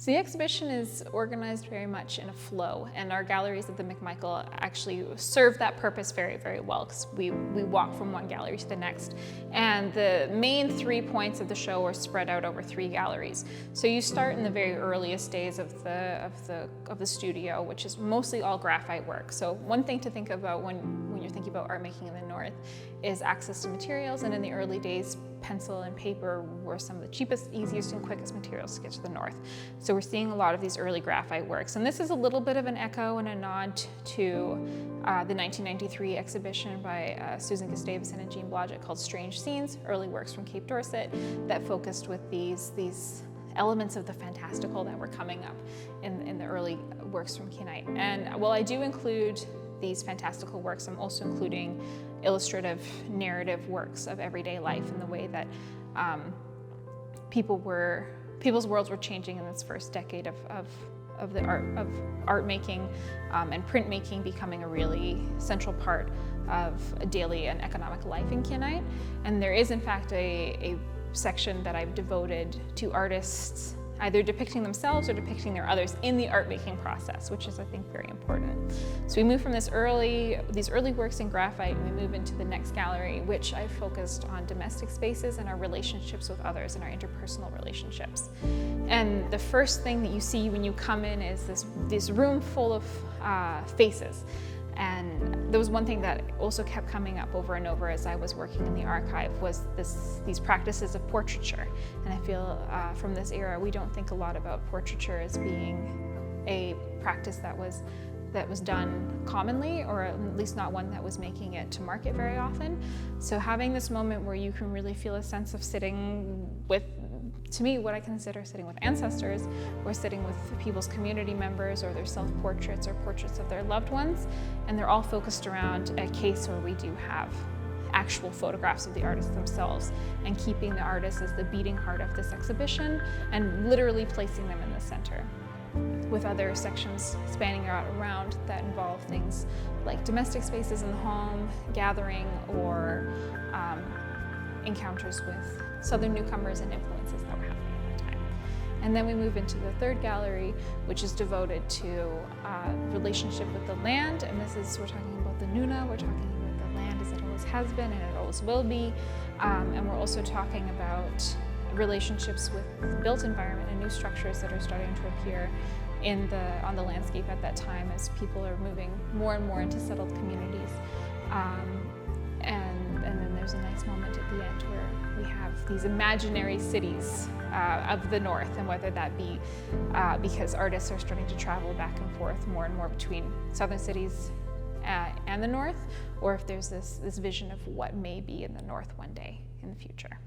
So the exhibition is organized very much in a flow, and our galleries at the McMichael actually serve that purpose very, very well, because we walk from one gallery to the next. And the main 3 points of the show are spread out over 3 galleries. So you start in the very earliest days of the studio, which is mostly all graphite work. So one thing to think about when you're thinking about art making in the North is access to materials, and in the early days, pencil and paper were some of the cheapest, easiest, and quickest materials to get to the North. So we're seeing a lot of these early graphite works. And this is a little bit of an echo and a nod to the 1993 exhibition by Susan Gustavson and Jean Blodgett called Strange Scenes, Early Works from Cape Dorset, that focused with these elements of the fantastical that were coming up in the early works from Kinngait. And while I do include these fantastical works, I'm also including illustrative narrative works of everyday life in the way that people's worlds were changing in this first decade of art making and printmaking becoming a really central part of daily and economic life in Kinngait. And there is in fact a section that I've devoted to artists either depicting themselves or depicting their others in the art making process, which is, I think, very important. So we move from these early works in graphite, and we move into the next gallery, which I focused on domestic spaces and our relationships with others and our interpersonal relationships. And the first thing that you see when you come in is this room full of faces. And there was one thing that also kept coming up over and over as I was working in the archive was these practices of portraiture. And I feel from this era, we don't think a lot about portraiture as being a practice that was done commonly, or at least not one that was making it to market very often. So having this moment where you can really feel a sense of sitting with, to me, what I consider sitting with ancestors, or sitting with people's community members, or their self-portraits or portraits of their loved ones, and they're all focused around a case where we do have actual photographs of the artists themselves, and keeping the artists as the beating heart of this exhibition, and literally placing them in the center, with other sections spanning out around that involve things like domestic spaces in the home, gathering, or encounters with Southern newcomers and influences that were happening at that time. And then we move into the third gallery, which is devoted to relationship with the land. And we're talking about the Nuna, we're talking about the land as it always has been and it always will be. And we're also talking about relationships with the built environment and new structures that are starting to appear on the landscape at that time as people are moving more and more into settled communities. And then there's a nice moment at the end where we have these imaginary cities of the North, and whether that be because artists are starting to travel back and forth more and more between southern cities and the North, or if there's this vision of what may be in the North one day in the future.